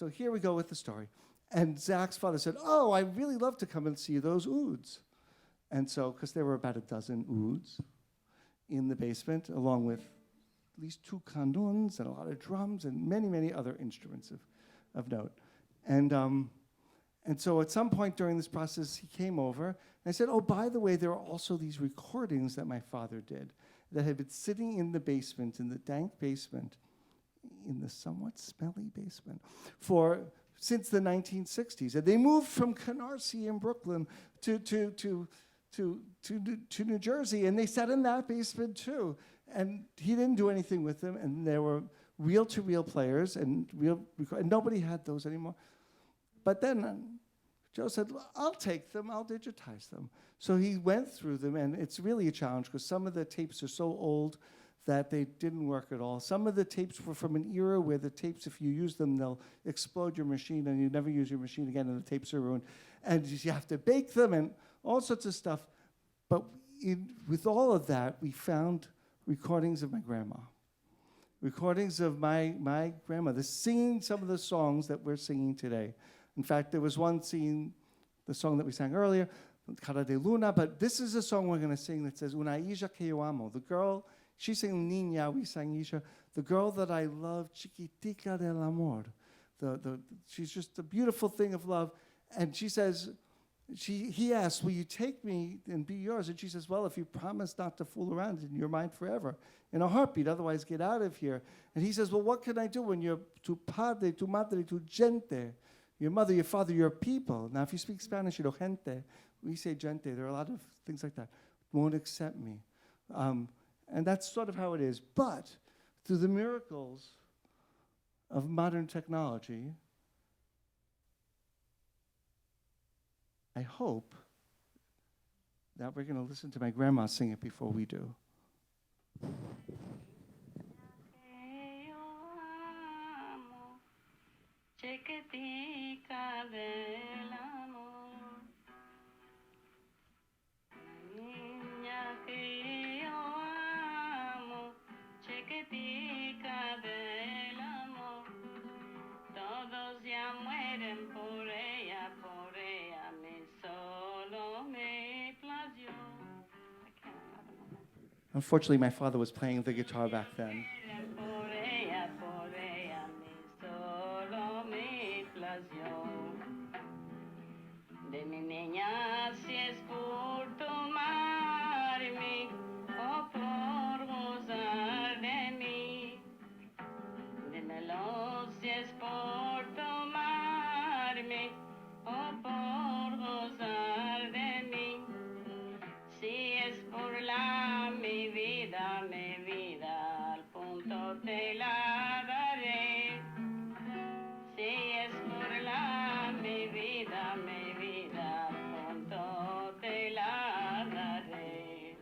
So here we go with the story. And Zach's father said, oh, I'd really love to come and see those ouds. And so, because there were about a dozen ouds in the basement, along with at least 2 kanduns and a lot of drums and many, many other instruments of note. And so at some point during this process, he came over, and I said, oh, by the way, there are also these recordings that my father did that had been sitting in the basement, in the dank basement, in the somewhat smelly basement, since the 1960s. And they moved from Canarsie in Brooklyn to New Jersey, and they sat in that basement too. And he didn't do anything with them, and there were reel-to-reel players, and nobody had those anymore. But then Joe said, I'll take them, I'll digitize them. So he went through them, and it's really a challenge because some of the tapes are so old that they didn't work at all. Some of the tapes were from an era where the tapes, if you use them, they'll explode your machine, and you never use your machine again, and the tapes are ruined. And you have to bake them and all sorts of stuff. But with all of that, we found recordings of my grandma. Recordings of my grandmother singing some of the songs that we're singing today. In fact, there was one singing the song that we sang earlier, Cara de Luna, but this is a song we're going to sing that says, Una hija que yo amo. The girl, she sang Ninya, we sang Isha. The girl that I love, chiquitica del amor. She's just a beautiful thing of love. And she says, he asks, will you take me and be yours? And she says, well, if you promise not to fool around, then you're mine forever. In a heartbeat, otherwise get out of here. And he says, well, what can I do when you're tu padre, tu madre, tu gente? Your mother, your father, your people. Now, if you speak Spanish, you know, gente. We say gente. There are a lot of things like that. Won't accept me. And that's sort of how it is. But through the miracles of modern technology, I hope that we're going to listen to my grandma sing it before we do. Chiquitica del amor, niña que yo amo, chiquitica del amor, todos ya mueren por ella, a mí solo me plació. Unfortunately, my father was playing the guitar back then. De mi niña, si es por tomarme o por gozar de mí, dímelo si es por tomarme o por gozar de mí, si es por mi vida, al punto te la daré. Si es por mi vida, punto te la daré.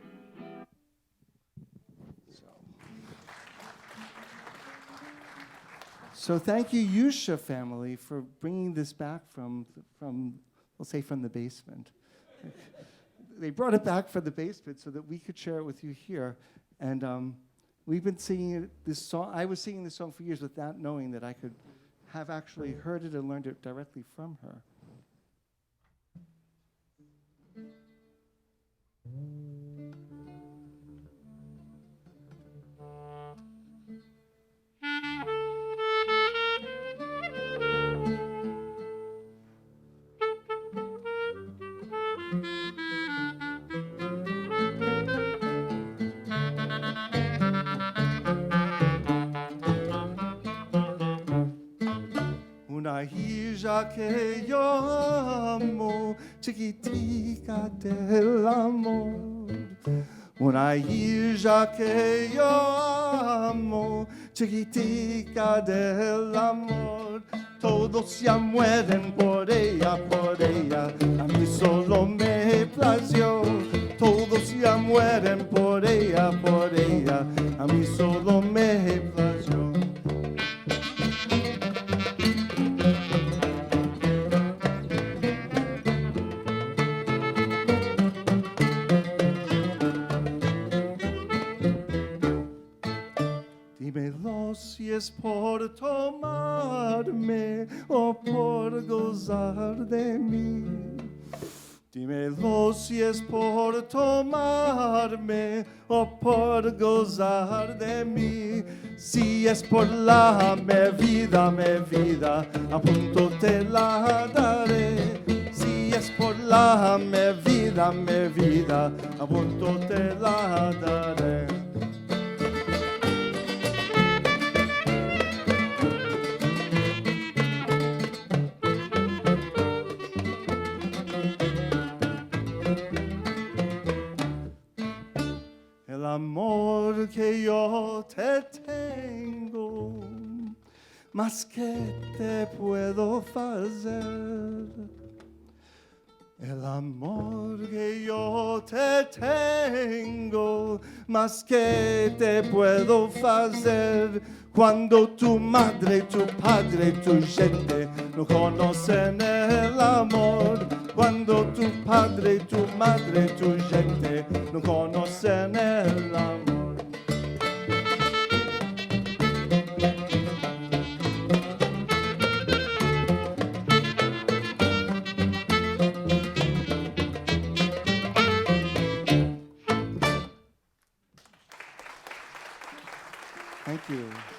So thank you, Yusha family, for bringing this back from we'll say from the basement. They brought it back from the basement so that we could share it with you here. And we've been singing this song. I was singing this song for years without knowing that I could have actually heard it and learned it directly from her. Una hija que yo amo, chiquitica del amor. Una hija que yo amo, chiquitica del amor. Todos ya mueren por ella, a mí solo me plació. Todos ya mueren por ella, a mí solo me plació. Si es por tomarme tomarme o por gozar de mí. Dímelo si es por tomarme o por gozar de mí. Si es por la vida, a punto te la daré. Si es por la vida, a punto te la daré. El amor que yo te tengo, más que te puedo hacer. El amor que yo te tengo, más que te puedo hacer. Cuando tu madre, tu padre, tu gente no conocen el amor. Cuando tu padre, tu madre, tu gente no conocen el amor. Thank you.